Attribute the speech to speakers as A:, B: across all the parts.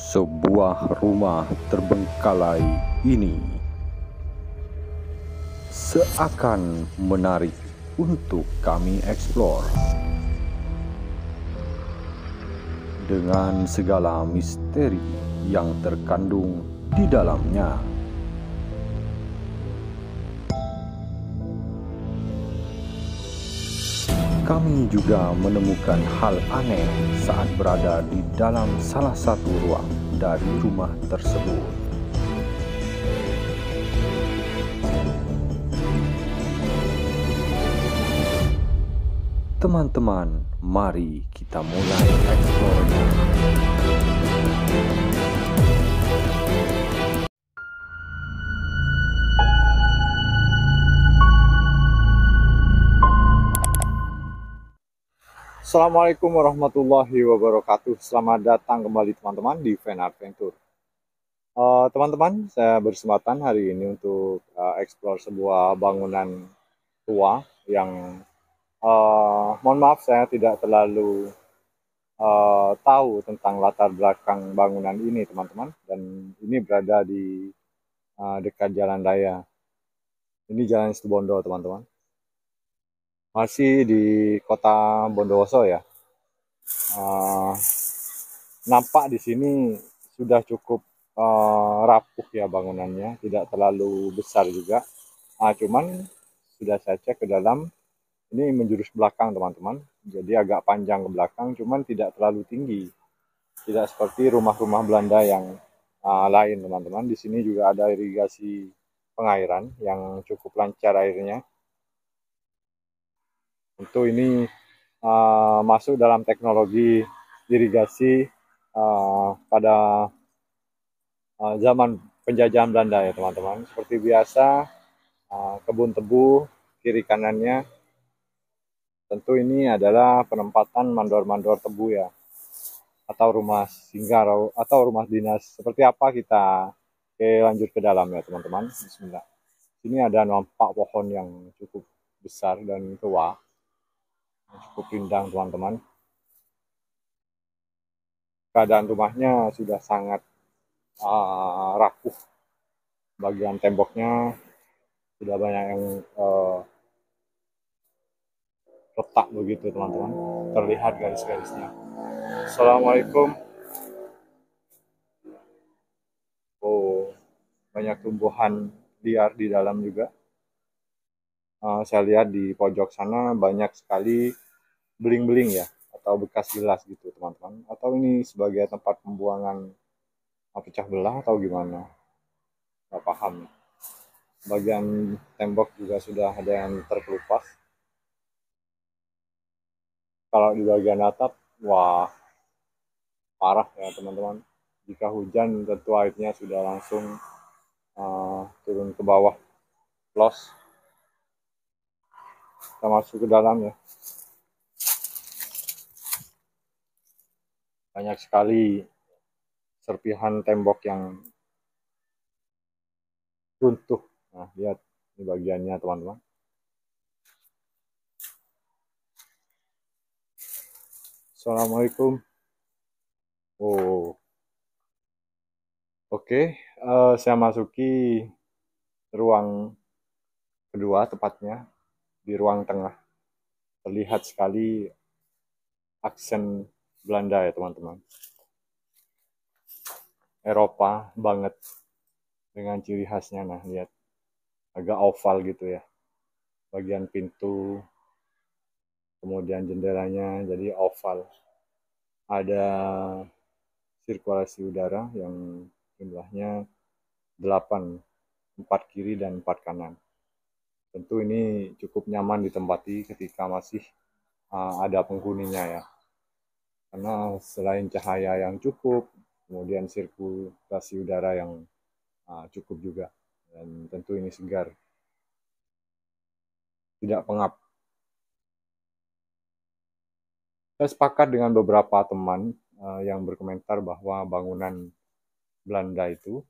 A: Sebuah rumah terbengkalai ini seakan menarik untuk kami eksplor dengan segala misteri yang terkandung di dalamnya. Kami juga menemukan hal aneh saat berada di dalam salah satu ruang dari rumah tersebut. Teman-teman, mari kita mulai eksplornya.
B: Assalamualaikum warahmatullahi wabarakatuh. Selamat datang kembali teman-teman di Fan Adventure. Teman-teman, saya berkesempatan hari ini untuk explore sebuah bangunan tua yang mohon maaf saya tidak terlalu tahu tentang latar belakang bangunan ini teman-teman. Dan ini berada di dekat jalan raya. Ini Jalan Situbondo teman-teman. Masih di kota Bondowoso ya. Nampak di sini sudah cukup rapuh ya bangunannya, tidak terlalu besar juga. Cuman sudah saya cek ke dalam, ini menjurus belakang teman-teman, jadi agak panjang ke belakang, cuman tidak terlalu tinggi, tidak seperti rumah-rumah Belanda yang lain teman-teman. Di sini juga ada irigasi pengairan yang cukup lancar airnya. Tentu ini masuk dalam teknologi irigasi pada zaman penjajahan Belanda ya teman-teman. Seperti biasa, kebun tebu kiri kanannya, tentu ini adalah penempatan mandor-mandor tebu ya, atau rumah singgah atau rumah dinas. Seperti apa kita lanjut ke dalam ya teman-teman. Bismillah. Sini ada nampak pohon yang cukup besar dan tua, cukup rindang teman-teman. Keadaan rumahnya sudah sangat rapuh. Bagian temboknya sudah banyak yang retak begitu teman-teman, terlihat garis-garisnya. Assalamualaikum. Oh, banyak tumbuhan liar di dalam juga. Saya lihat di pojok sana banyak sekali beling-beling ya, atau bekas gelas gitu teman-teman. Atau ini sebagai tempat pembuangan pecah belah atau gimana, nggak paham. Bagian tembok juga sudah ada yang terkelupas. Kalau di bagian atap, wah parah ya teman-teman. Jika hujan tentu airnya sudah langsung turun ke bawah. Los, kita masuk ke dalam ya. Banyak sekali serpihan tembok yang runtuh. Nah, lihat ini bagiannya teman-teman. Assalamualaikum. Oh, oke. Saya masuki ruang kedua tepatnya di ruang tengah. Terlihat sekali aksen Belanda ya teman-teman. Eropa banget dengan ciri khasnya. Nah, lihat agak oval gitu ya. Bagian pintu, kemudian jendelanya jadi oval. Ada sirkulasi udara yang jumlahnya 8, 4 kiri dan 4 kanan. Tentu ini cukup nyaman ditempati ketika masih ada penghuninya ya. Karena selain cahaya yang cukup, kemudian sirkulasi udara yang cukup juga. Dan tentu ini segar, tidak pengap. Saya sepakat dengan beberapa teman yang berkomentar bahwa bangunan Belanda itu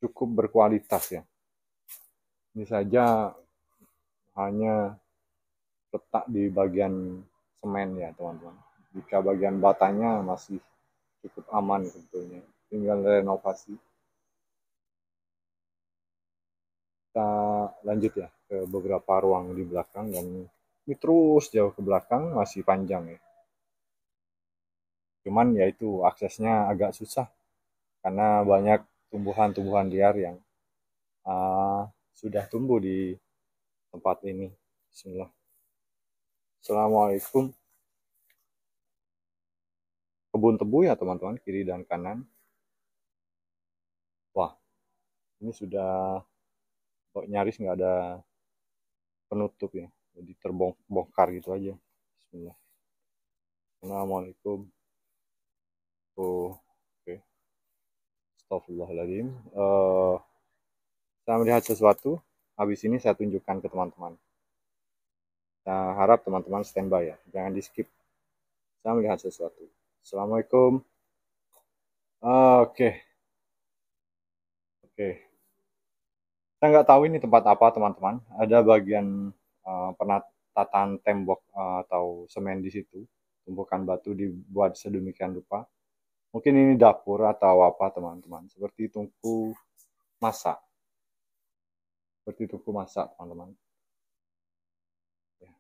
B: cukup berkualitas ya. Ini saja hanya letak di bagian semen ya teman-teman. Jika bagian batanya masih cukup aman sebetulnya, tinggal renovasi. Kita lanjut ya ke beberapa ruang di belakang, dan ini terus jauh ke belakang masih panjang ya. Cuman ya itu aksesnya agak susah karena banyak tumbuhan-tumbuhan liar yang uh, sudah tumbuh di tempat ini. Bismillah. Assalamualaikum. Kebun tebu ya teman-teman, kiri dan kanan. Wah, ini sudah kok nyaris nggak ada penutup ya, jadi terbongkar gitu aja. Bismillah. Assalamualaikum. Oh, oke. Okay. Astagfirullahaladzim. Saya melihat sesuatu, habis ini saya tunjukkan ke teman-teman. Saya harap teman-teman standby ya, jangan di skip. Saya melihat sesuatu. Assalamualaikum. Oke, oke. Saya nggak tahu ini tempat apa teman-teman. Ada bagian penatataan tembok atau semen di situ. Tumpukan batu dibuat sedemikian rupa. Mungkin ini dapur atau apa teman-teman. Seperti tungku masak. Seperti tungku masak teman-teman. Ya.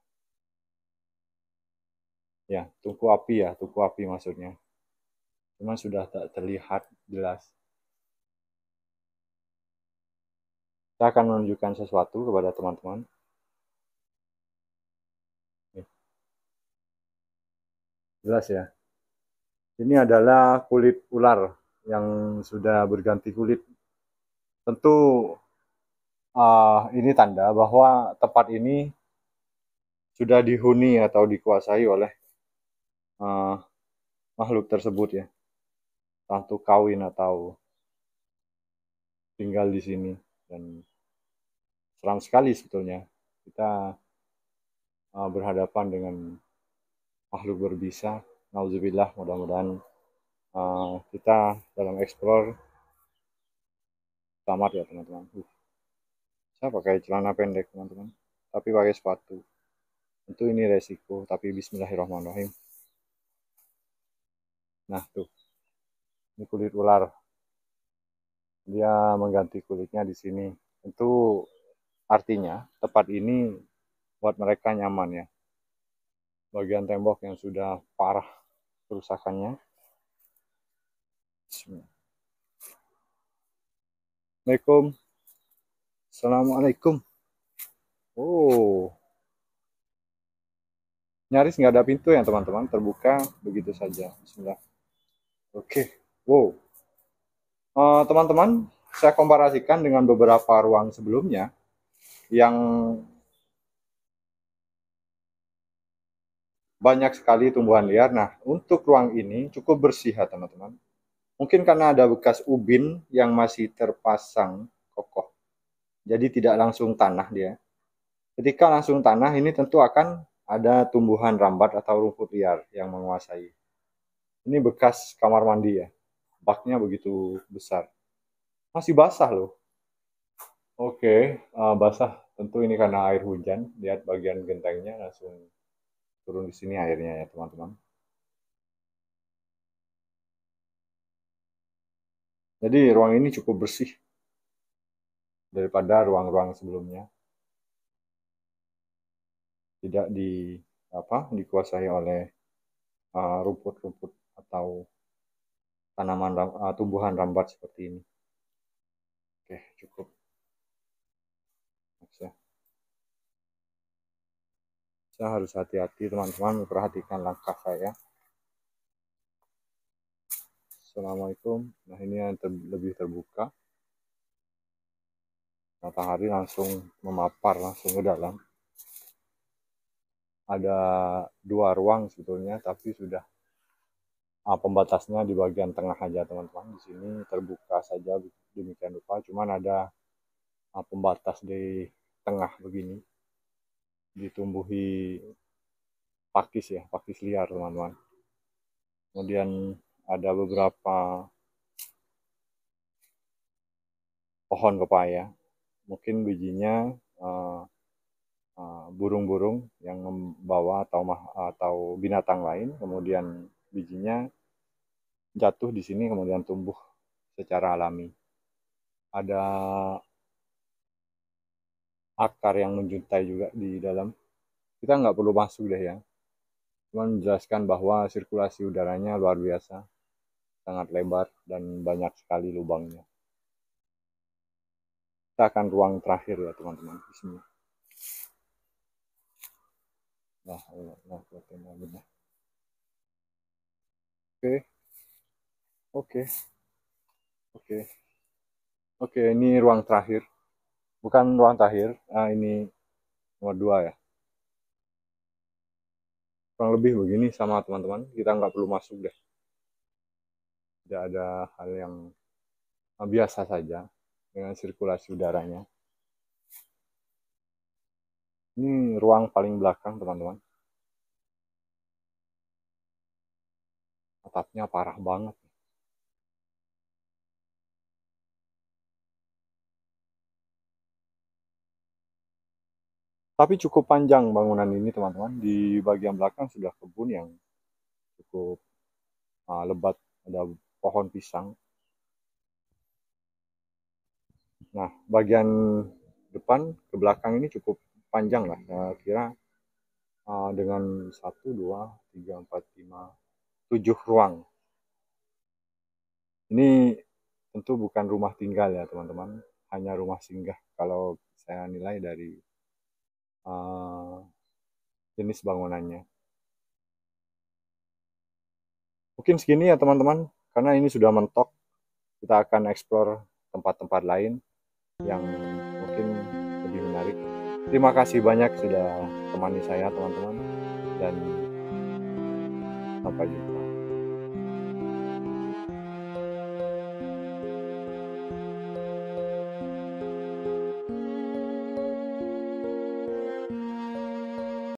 B: Ya, tungku api maksudnya. Cuma sudah tak terlihat jelas. Saya akan menunjukkan sesuatu kepada teman-teman. Jelas ya. Ini adalah kulit ular yang sudah berganti kulit. Tentu ini tanda bahwa tempat ini sudah dihuni atau dikuasai oleh uh, makhluk tersebut ya. Entah kawin atau tinggal di sini. Dan seram sekali sebetulnya. Kita berhadapan dengan makhluk berbisa. Nauzubillah, mudah-mudahan kita dalam explore selamat ya teman-teman. Saya pakai celana pendek teman-teman, tapi pakai sepatu. Tentu ini resiko, tapi bismillahirrahmanirrahim. Nah tuh, ini kulit ular. Dia mengganti kulitnya di sini. Tentu artinya tempat ini buat mereka nyaman ya. Bagian tembok yang sudah parah kerusakannya. Assalamualaikum. Assalamualaikum. Oh, nyaris nggak ada pintu ya teman-teman, terbuka begitu saja. Bismillah. Oke, wow. Teman-teman, saya komparasikan dengan beberapa ruang sebelumnya yang banyak sekali tumbuhan liar. Nah, untuk ruang ini cukup bersih ya teman-teman. Mungkin karena ada bekas ubin yang masih terpasang kokoh. Jadi tidak langsung tanah dia. Ketika langsung tanah ini tentu akan ada tumbuhan rambat atau rumput liar yang menguasai. Ini bekas kamar mandi ya. Baknya begitu besar. Masih basah loh. Oke, basah. Tentu ini karena air hujan. Lihat bagian gentengnya langsung turun di sini airnya ya teman-teman. Jadi ruang ini cukup bersih daripada ruang-ruang sebelumnya. Tidak dikuasai oleh rumput-rumput atau tanaman tumbuhan rambat seperti ini. Oke, cukup. Saya harus hati-hati teman-teman, memperhatikan langkah saya. Assalamualaikum. Nah ini yang lebih terbuka. Matahari langsung memapar langsung ke dalam. Ada dua ruang sebetulnya, tapi sudah pembatasnya di bagian tengah aja teman-teman. Di sini terbuka saja demikian rupa. Cuman ada pembatas di tengah begini, ditumbuhi pakis ya, pakis liar teman-teman. Kemudian ada beberapa pohon pepaya, mungkin bijinya burung-burung yang membawa atau binatang lain, kemudian bijinya jatuh di sini kemudian tumbuh secara alami. Ada akar yang menjuntai juga di dalam. Kita nggak perlu masuk deh ya. Cuma menjelaskan bahwa sirkulasi udaranya luar biasa, sangat lebar dan banyak sekali lubangnya. Kita akan ruang terakhir ya teman-teman. Bismillah. Nah, Oke, oke, oke, oke. Ini ruang terakhir, bukan ruang terakhir. Ini nomor 2 ya. Kurang lebih begini sama teman-teman. Kita nggak perlu masuk deh. Tidak ada hal yang biasa saja dengan sirkulasi udaranya. Ini ruang paling belakang teman-teman. Atapnya parah banget. Tapi cukup panjang bangunan ini teman-teman. Di bagian belakang sudah kebun yang cukup lebat. Ada pohon pisang. Nah, bagian depan ke belakang ini cukup panjang lah. Kira dengan 1, 2, 3, 4, 5, 7 ruang. Ini tentu bukan rumah tinggal ya teman-teman. Hanya rumah singgah kalau saya nilai dari jenis bangunannya. Mungkin segini ya teman-teman, karena ini sudah mentok. Kita akan eksplor tempat-tempat lain yang mungkin lebih menarik. Terima kasih banyak sudah temani saya teman-teman, dan sampai jumpa.